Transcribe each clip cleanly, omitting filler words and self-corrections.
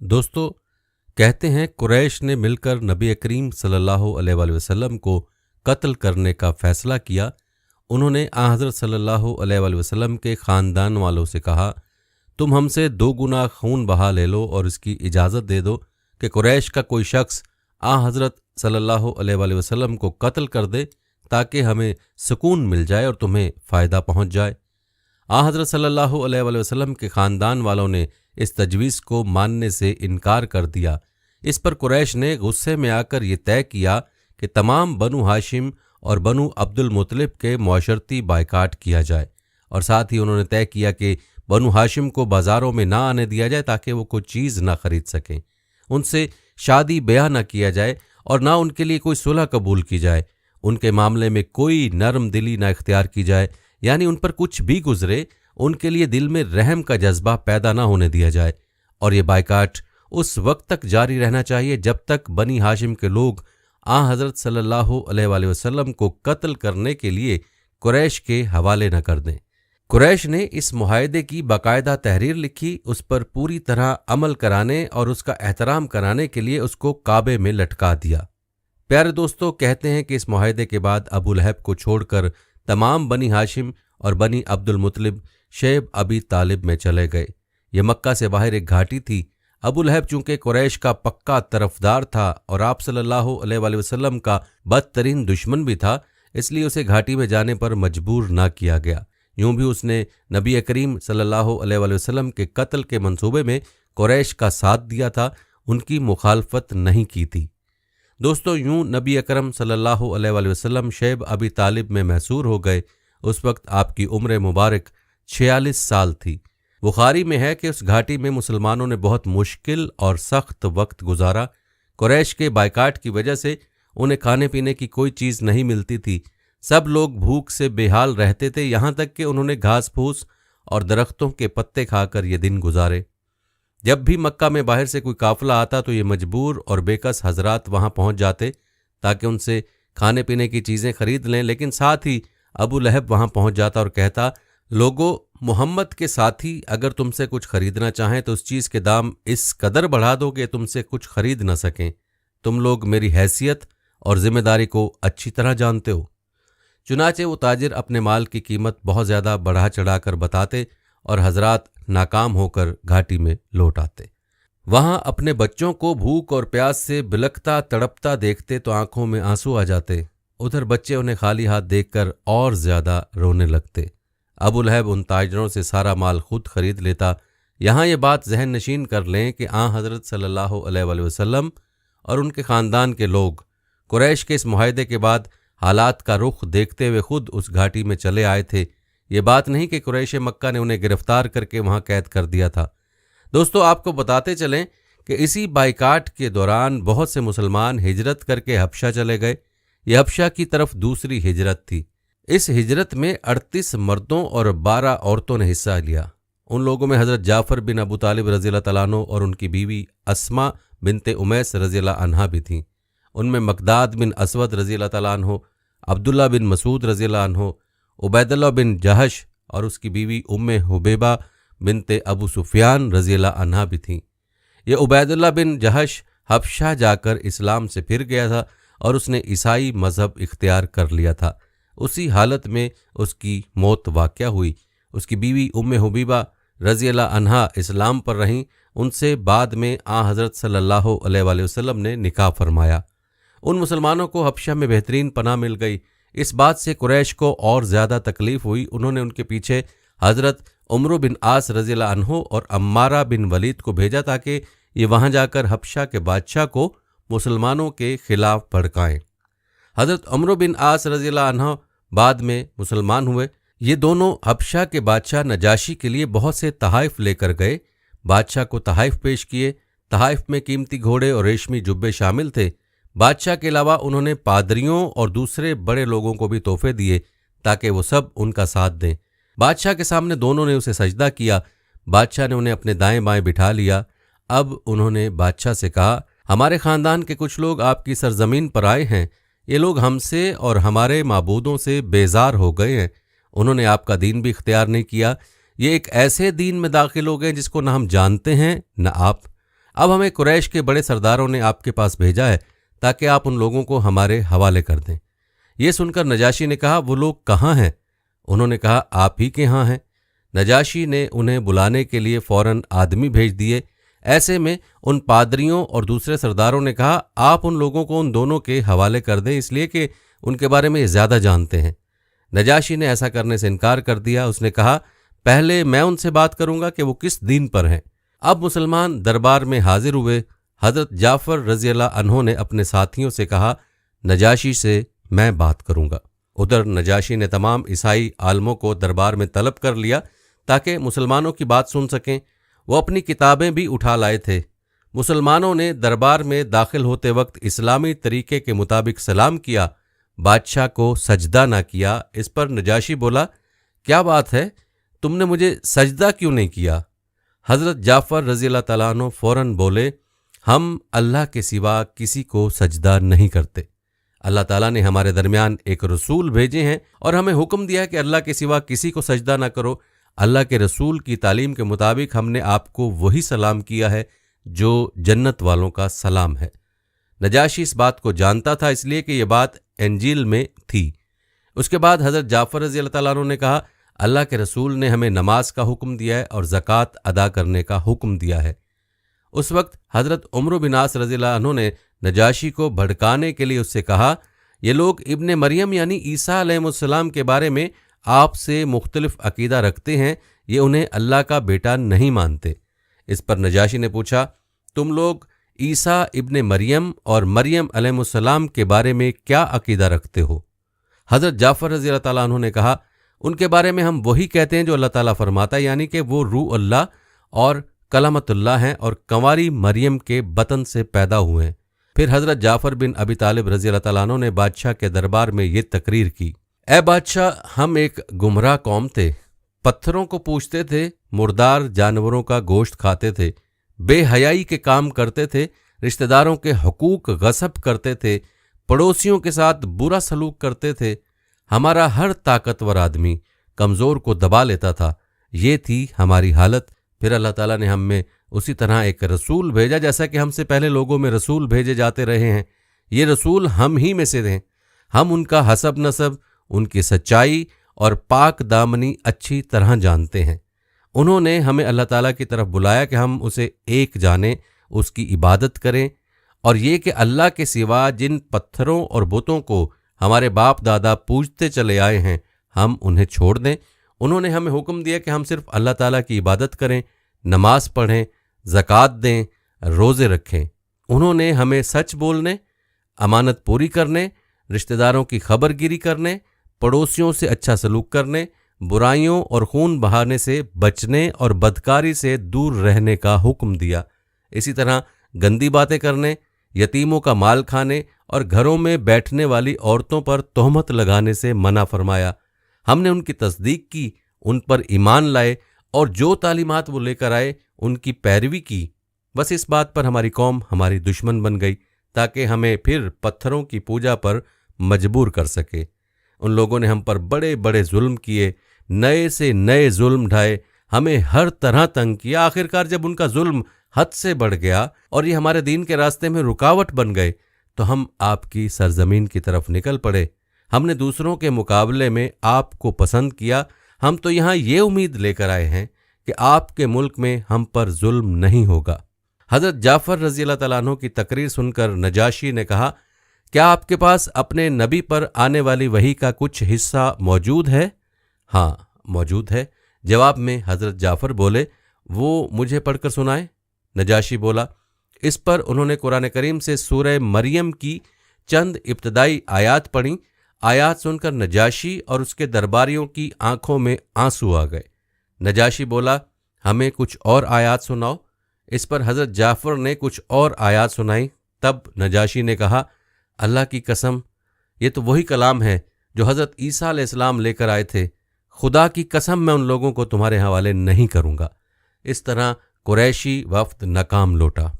दोस्तों, कहते हैं कुरैश ने मिलकर नबी करीम सल्लल्लाहु अलैहि वसल्लम को कत्ल करने का फैसला किया। उन्होंने हज़रत सल्लल्लाहु अलैहि वसल्लम के ख़ानदान वालों से कहा, तुम हमसे 2 गुना खून बहा ले लो और इसकी इजाज़त दे दो कि कुरैश का कोई शख्स हज़रत सल्लल्लाहु अलैहि वसल्लम को कत्ल कर दे, ताकि हमें सुकून मिल जाए और तुम्हें फ़ायदा पहुँच जाए। हज़रत सल्लल्लाहु अलैहि वसल्लम के ख़ानदान वालों ने इस तजवीज़ को मानने से इनकार कर दिया। इस पर कुरैश ने गुस्से में आकर ये तय किया कि तमाम बनु हाशिम और बनु अब्दुल मुत्तलिब के मुआशरती बायकाट किया जाए, और साथ ही उन्होंने तय किया कि बनु हाशिम को बाज़ारों में ना आने दिया जाए ताकि वो कोई चीज़ ना खरीद सकें, उनसे शादी ब्याह ना किया जाए और ना उनके लिए कोई सुलह कबूल की जाए, उनके मामले में कोई नरम दिली ना इख्तियार की जाए, यानी उन पर कुछ भी गुजरे उनके लिए दिल में रहम का जज्बा पैदा ना होने दिया जाए। और ये बायकाट उस वक्त तक जारी रहना चाहिए जब तक बनी हाशिम के लोग हज़रत सल्लल्लाहु अलैहि वसल्लम को कत्ल करने के लिए कुरैश के हवाले न कर दें। कुरैश ने इस मुआहदे की बाकायदा तहरीर लिखी, उस पर पूरी तरह अमल कराने और उसका एहतराम कराने के लिए उसको काबे में लटका दिया। प्यारे दोस्तों, कहते हैं कि इस मुआहदे के बाद अबू लहब को छोड़कर तमाम बनी हाशिम और बनी अब्दुल मुत्तलिब शैब अबी तालिब में चले गए। ये मक्का से बाहर एक घाटी थी। अबू लहब चूंकि कुरैश का पक्का तरफदार था और आप सल्लल्लाहु अलैहि वसल्लम का बदतरीन दुश्मन भी था, इसलिए उसे घाटी में जाने पर मजबूर ना किया गया। यूं भी उसने नबी करीम सल्लल्लाहु अलैहि वसल्लम के कत्ल के मंसूबे में कुरैश का साथ दिया था, उनकी मुखालफत नहीं की थी। दोस्तों, यूं नबी अकरम सल्लल्लाहु अलैहि वसल्लम शैब अबी तालिब में महसूर हो गए। उस वक्त आपकी उम्र मुबारक 46 साल थी। बुखारी में है कि उस घाटी में मुसलमानों ने बहुत मुश्किल और सख्त वक्त गुजारा। कुरैश के बायकाट की वजह से उन्हें खाने पीने की कोई चीज़ नहीं मिलती थी। सब लोग भूख से बेहाल रहते थे, यहाँ तक कि उन्होंने घास फूस और दरख्तों के पत्ते खाकर ये दिन गुजारे। जब भी मक्का में बाहर से कोई काफिला आता तो ये मजबूर और बेकस हजरात वहाँ पहुँच जाते ताकि उनसे खाने पीने की चीज़ें खरीद लें, लेकिन साथ ही अबू लहब वहाँ पहुँच जाता और कहता, लोगों, मोहम्मद के साथी अगर तुमसे कुछ खरीदना चाहें तो उस चीज़ के दाम इस कदर बढ़ा दो कि तुमसे कुछ खरीद न सकें। तुम लोग मेरी हैसियत और ज़िम्मेदारी को अच्छी तरह जानते हो। चुनाचे वो ताजिर अपने माल की कीमत बहुत ज़्यादा बढ़ा चढ़ा कर बताते और हजरात नाकाम होकर घाटी में लौट आते। वहाँ अपने बच्चों को भूख और प्यास से बिलखता तड़पता देखते तो आंखों में आंसू आ जाते। उधर बच्चे उन्हें खाली हाथ देखकर और ज़्यादा रोने लगते। अबू लहब उन ताजरों से सारा माल खुद खरीद लेता। यहाँ ये बात जहन नशीन कर लें कि हज़रत सल्लल्लाहु अलैहि वसल्लम और उनके ख़ानदान के लोग कुरैश के इस मुआहदे के बाद हालात का रुख देखते हुए खुद उस घाटी में चले आए थे। ये बात नहीं कि कुरैश मक्का ने उन्हें गिरफ्तार करके वहाँ कैद कर दिया था। दोस्तों, आपको बताते चलें कि इसी बायकाट के दौरान बहुत से मुसलमान हिजरत करके हबशा चले गए। यह हबशा की तरफ दूसरी हिजरत थी। इस हिजरत में 38 मर्दों और 12 औरतों ने हिस्सा लिया। उन लोगों में हज़रत जाफ़र बिन अबू तालिब रज़ियल्लाहु तआला अन्हु और उनकी बीवी अस्मा बिनते उमैस रज़ियल्लाहु अन्हा भी थीं। उनमें मकदाद बिन असवद रज़ियल्लाहु तआला अन्हु, अब्दुल्ला बिन मसूद रज़ियल्लाहु अन्हु, उबैदुल्लाह बिन जहश और उसकी बीवी उम्मे हुबैबा बिनते अबू सुफियान रज़ियल्लाहु अन्हा भी थीं। ये उबैदुल्लाह बिन जहश हबशा जाकर इस्लाम से फिर गया था और उसने ईसाई मज़हब इख्तियार कर लिया था। उसी हालत में उसकी मौत वाक़या हुई। उसकी बीवी उम्मे हुबैबा रज़ियल्लाहु अन्हा इस्लाम पर रहीं। उनसे बाद में हज़रत सल्लल्लाहु अलैहि वसल्लम ने निकाह फरमाया। उन मुसलमानों को हबशा में बेहतरीन पनाह मिल गई। इस बात से कुरैश को और ज़्यादा तकलीफ़ हुई। उन्होंने उनके पीछे हज़रत उमर बिन आस रज़ियल्लाहु अन्हु और अम्मारा बिन वलीद को भेजा ताकि ये वहाँ जाकर हबशा के बादशाह को मुसलमानों के खिलाफ भड़काएं। हज़रत उमर बिन आस रज़ियल्लाहु अन्हु बाद में मुसलमान हुए। ये दोनों हबशा के बादशाह नजाशी के लिए बहुत से तहाइफ लेकर गए। बादशाह को तहाइफ पेश किए। तहाइफ में कीमती घोड़े और रेशमी जुब्बे शामिल थे। बादशाह के अलावा उन्होंने पादरियों और दूसरे बड़े लोगों को भी तोहफे दिए ताकि वो सब उनका साथ दें। बादशाह के सामने दोनों ने उसे सजदा किया। बादशाह ने उन्हें अपने दाएं बाएं बिठा लिया। अब उन्होंने बादशाह से कहा, हमारे ख़ानदान के कुछ लोग आपकी सरजमीन पर आए हैं। ये लोग हमसे और हमारे माबूदों से बेजार हो गए हैं। उन्होंने आपका दीन भी इख्तियार नहीं किया। ये एक ऐसे दीन में दाखिल हो गए जिसको न हम जानते हैं न आप। اب हमें कुरैश के बड़े सरदारों ने आपके पास भेजा है ताकि आप उन लोगों को हमारे हवाले कर दें। ये सुनकर नजाशी ने कहा, वो लोग कहाँ हैं? उन्होंने कहा, आप ही के यहाँ हैं। नजाशी ने उन्हें बुलाने के लिए फौरन आदमी भेज दिए। ऐसे में उन पादरियों और दूसरे सरदारों ने कहा, आप उन लोगों को उन दोनों के हवाले कर दें, इसलिए कि उनके बारे में ज़्यादा जानते हैं। नजाशी ने ऐसा करने से इनकार कर दिया। उसने कहा, पहले मैं उनसे बात करूंगा कि वो किस दीन पर हैं। अब मुसलमान दरबार में हाजिर हुए। हज़रत जाफ़र रज़ी अल्लाह अन्हो ने अपने साथियों से कहा, नजाशी से मैं बात करूंगा। उधर नजाशी ने तमाम ईसाई आलमों को दरबार में तलब कर लिया ताकि मुसलमानों की बात सुन सकें। वो अपनी किताबें भी उठा लाए थे। मुसलमानों ने दरबार में दाखिल होते वक्त इस्लामी तरीके के मुताबिक सलाम किया, बादशाह को सजदा ना किया। इस पर नजाशी बोला, क्या बात है, तुमने मुझे सजदा क्यों नहीं किया? हज़रत जाफ़र रज़ी अल्लाह तआला अन्हु फ़ौरन बोले, हम अल्लाह के सिवा किसी को सजदा नहीं करते। अल्लाह ताला ने हमारे दरमियान एक रसूल भेजे हैं और हमें हुक्म दिया है कि अल्लाह के सिवा किसी को सजदा ना करो। अल्लाह के रसूल की तालीम के मुताबिक हमने आपको वही सलाम किया है जो जन्नत वालों का सलाम है। नजाशी इस बात को जानता था, इसलिए कि यह बात इंजील में थी। उसके बाद हज़रत जाफ़र रज़ी अल्लाह तआला अन्हु ने कहा, अल्लाह के रसूल ने हमें नमाज का हुक्म दिया है और ज़कात अदा करने का हुक्म दिया है। उस वक्त हज़रत उमर बिन आस रज़ी अल्लाह अन्हु ने नजाशी को भड़काने के लिए उससे कहा, ये लोग इब्ने मरियम यानी ईसा अलैहिस्सलाम के बारे में आपसे मुख्तलिफ अकीदा रखते हैं, ये उन्हें अल्लाह का बेटा नहीं मानते। इस पर नजाशी ने पूछा, तुम लोग ईसा इब्ने मरियम और मरियम अलैहिस्सलाम के बारे में क्या अकीदा रखते हो? हज़रत जाफ़र रज़ी अल्लाह तआला अन्हु ने कहा, उनके बारे में हम वही कहते हैं जो अल्लाह ताला फरमाता है, यानी कि वो रूह अल्लाह और कलामतुल्लाह हैं और कंवारी मरियम के बतन से पैदा हुए हैं। फिर हज़रत जाफ़र बिन अबी तालिब रज़ी अल्लाह तआला अन्हु ने बादशाह के दरबार में ये तकरीर की, ए बादशाह, हम एक गुमराह कौम थे, पत्थरों को पूजते थे, मुर्दार जानवरों का गोश्त खाते थे, बेहयाई के काम करते थे, रिश्तेदारों के हुकूक गसब करते थे, पड़ोसियों के साथ बुरा सलूक करते थे। हमारा हर ताकतवर आदमी कमज़ोर को दबा लेता था। ये थी हमारी हालत। फिर अल्लाह ताला ने हम में उसी तरह एक रसूल भेजा जैसा कि हमसे पहले लोगों में रसूल भेजे जाते रहे हैं। ये रसूल हम ही में से थे। हम उनका हसब नसब, उनकी सच्चाई और पाक दामनी अच्छी तरह जानते हैं। उन्होंने हमें अल्लाह ताला की तरफ बुलाया कि हम उसे एक जाने, उसकी इबादत करें और ये कि अल्लाह के सिवा जिन पत्थरों और बुतों को हमारे बाप दादा पूजते चले आए हैं, हम उन्हें छोड़ दें। उन्होंने हमें हुक्म दिया कि हम सिर्फ अल्लाह ताला की इबादत करें, नमाज पढ़ें, ज़कात दें, रोज़े रखें। उन्होंने हमें सच बोलने, अमानत पूरी करने, रिश्तेदारों की खबरगिरी करने, पड़ोसियों से अच्छा सलूक करने, बुराइयों और खून बहाने से बचने और बदकारी से दूर रहने का हुक्म दिया। इसी तरह गंदी बातें करने, यतीमों का माल खाने और घरों में बैठने वाली औरतों पर तोहमत लगाने से मना फरमाया। हमने उनकी तस्दीक की, उन पर ईमान लाए और जो तालीमात वो लेकर आए उनकी पैरवी की। बस इस बात पर हमारी कौम हमारी दुश्मन बन गई ताकि हमें फिर पत्थरों की पूजा पर मजबूर कर सके। उन लोगों ने हम पर बड़े बड़े जुल्म किए, नए से नए जुल्म ढाए, हमें हर तरह तंग किया। आखिरकार जब उनका जुल्म हद से बढ़ गया और ये हमारे दीन के रास्ते में रुकावट बन गए तो हम आपकी सरजमीन की तरफ निकल पड़े। हमने दूसरों के मुकाबले में आपको पसंद किया। हम तो यहाँ ये उम्मीद लेकर आए हैं कि आपके मुल्क में हम पर जुल्म नहीं होगा। हज़रत जाफ़र रज़ी अल्लाह तआला अन्हु की तकरीर सुनकर नजाशी ने कहा, क्या आपके पास अपने नबी पर आने वाली वही का कुछ हिस्सा मौजूद है? हाँ, मौजूद है। जवाब में हज़रत जाफ़र बोले, वो मुझे पढ़कर सुनाए। नजाशी बोला। इस पर उन्होंने कुरान करीम से सूरह मरियम की चंद इब्तदाई आयात पढ़ी। आयात सुनकर नजाशी और उसके दरबारियों की आंखों में आंसू आ गए। नजाशी बोला, हमें कुछ और आयात सुनाओ। इस पर हज़रत जाफ़र ने कुछ और आयात सुनाई। तब नजाशी ने कहा, अल्लाह की कसम, ये तो वही कलाम है जो हज़रत ईसा अलैहिस्सलाम लेकर आए थे। खुदा की कसम, मैं उन लोगों को तुम्हारे हवाले नहीं करूँगा। इस तरह कुरैशी वफ्द नाकाम लौटा।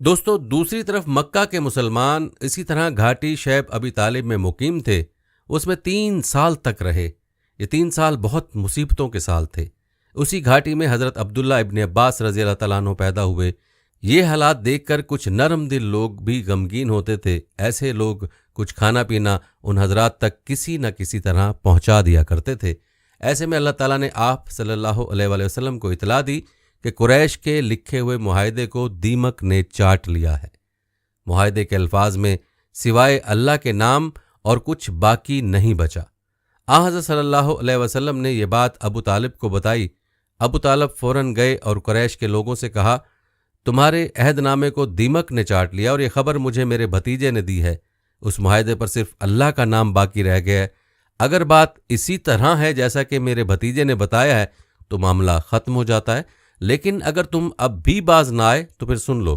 दोस्तों, दूसरी तरफ मक्का के मुसलमान इसी तरह घाटी शैब अबी तालिब में मुकीम थे। उसमें 3 साल तक रहे। ये 3 साल बहुत मुसीबतों के साल थे। उसी घाटी में हज़रत अब्दुल्ला इब्न अब्बास रज़ी अल्लाह तआला अन्हु पैदा हुए। یہ حالات دیکھ کر کچھ نرم دل لوگ بھی غمگین ہوتے تھے۔ ایسے لوگ کچھ کھانا پینا ان حضرات تک کسی نہ کسی طرح پہنچا دیا کرتے تھے۔ ایسے میں اللہ تعالیٰ نے آپ صلی اللہ علیہ وآلہ وسلم کو اطلاع دی کہ قریش کے لکھے ہوئے معاہدے کو دیمک نے چاٹ لیا ہے۔ معاہدے کے الفاظ میں سوائے اللہ کے نام اور کچھ باقی نہیں بچا۔ حضرت صلی اللہ علیہ وسلم نے یہ بات ابو طالب کو بتائی۔ ابو طالب فوراً گئے اور قریش کے لوگوں سے کہا، تمہارے عہد نامے کو دیمک نے چاٹ لیا اور یہ خبر مجھے میرے بھتیجے نے دی ہے۔ اس معاہدے پر صرف اللہ کا نام باقی رہ گیا ہے۔ اگر بات اسی طرح ہے جیسا کہ میرے بھتیجے نے بتایا ہے تو معاملہ ختم ہو جاتا ہے، لیکن اگر تم اب بھی باز نہ آئے تو پھر سن لو،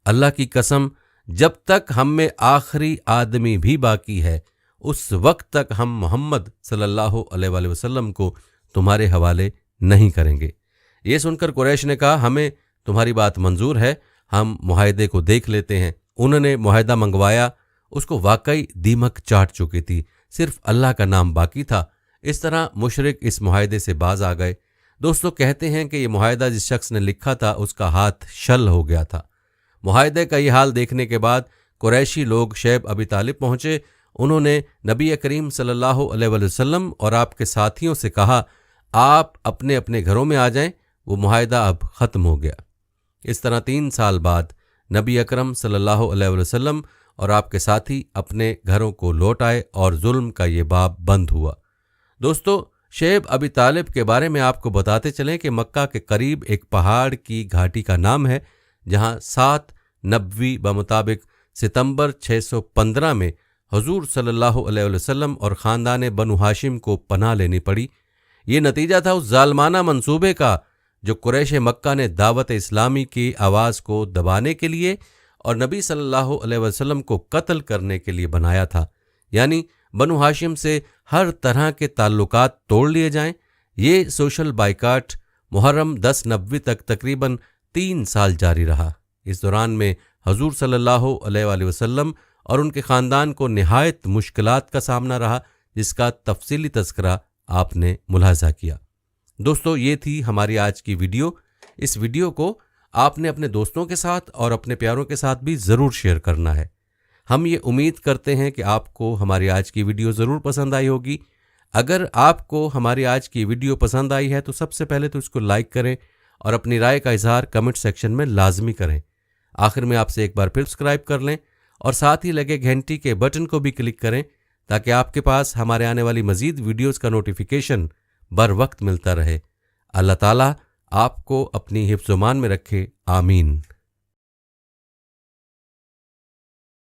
اللہ کی قسم جب تک ہم میں آخری آدمی بھی باقی ہے اس وقت تک ہم محمد صلی اللہ علیہ وآلہ وسلم کو تمہارے حوالے نہیں کریں گے۔ یہ سن کر قریش نے کہا، ہمیں تمہاری بات منظور ہے، ہم معاہدے کو دیکھ لیتے ہیں۔ انہوں نے معاہدہ منگوایا، اس کو واقعی دیمک چاٹ چکی تھی، صرف اللہ کا نام باقی تھا۔ اس طرح مشرک اس معاہدے سے باز آ گئے۔ دوستو، کہتے ہیں کہ یہ معاہدہ جس شخص نے لکھا تھا اس کا ہاتھ شل ہو گیا تھا۔ معاہدے کا یہ حال دیکھنے کے بعد قریشی لوگ شعیب ابی طالب پہنچے۔ انہوں نے نبی کریم صلی اللہ علیہ وآلہ وسلم اور آپ کے ساتھیوں سے کہا، آپ اپنے اپنے گھروں میں آ جائیں، وہ معاہدہ اب ختم ہو گیا۔ اس طرح 3 سال بعد نبی اکرم صلی اللہ علیہ وآلہ وسلم اور آپ کے ساتھی اپنے گھروں کو لوٹ آئے اور ظلم کا یہ باب بند ہوا۔ دوستو، شعیب ابی طالب کے بارے میں آپ کو بتاتے چلیں کہ مکہ کے قریب ایک پہاڑ کی گھاٹی کا نام ہے، جہاں 7 نبوی بمطابق ستمبر 615 میں حضور صلی اللہ علیہ وسلم اور خاندان بنو ہاشم کو پناہ لینی پڑی۔ یہ نتیجہ تھا اس ظالمانہ منصوبے کا جو قریش مکہ نے دعوت اسلامی کی آواز کو دبانے کے لیے اور نبی صلی اللہ علیہ وسلم کو قتل کرنے کے لیے بنایا تھا، یعنی بنو ہاشم سے ہر طرح کے تعلقات توڑ لیے جائیں۔ یہ سوشل بائیکاٹ محرم 10 نبوی تک تقریباً 3 سال جاری رہا۔ اس دوران میں حضور صلی اللہ علیہ وآلہ وسلم اور ان کے خاندان کو نہایت مشکلات کا سامنا رہا، جس کا تفصیلی تذکرہ آپ نے ملاحظہ کیا۔ دوستو، یہ تھی ہماری آج کی ویڈیو۔ اس ویڈیو کو آپ نے اپنے دوستوں کے ساتھ اور اپنے پیاروں کے ساتھ بھی ضرور شیئر کرنا ہے۔ ہم یہ امید کرتے ہیں کہ آپ کو ہماری آج کی ویڈیو ضرور پسند آئی ہوگی۔ اگر آپ کو ہماری آج کی ویڈیو پسند آئی ہے تو سب سے پہلے تو اس کو لائک کریں اور اپنی رائے کا اظہار کمنٹ سیکشن میں لازمی کریں۔ آخر میں آپ سے ایک بار پھر سبسکرائب کر لیں اور ساتھ ہی لگے گھنٹی کے بٹن کو بھی کلک کریں تاکہ آپ کے پاس ہمارے آنے والی مزید ویڈیوز کا نوٹیفیکیشن بر وقت ملتا رہے۔ اللہ تعالیٰ آپ کو اپنی حفظ و امان میں رکھے، آمین۔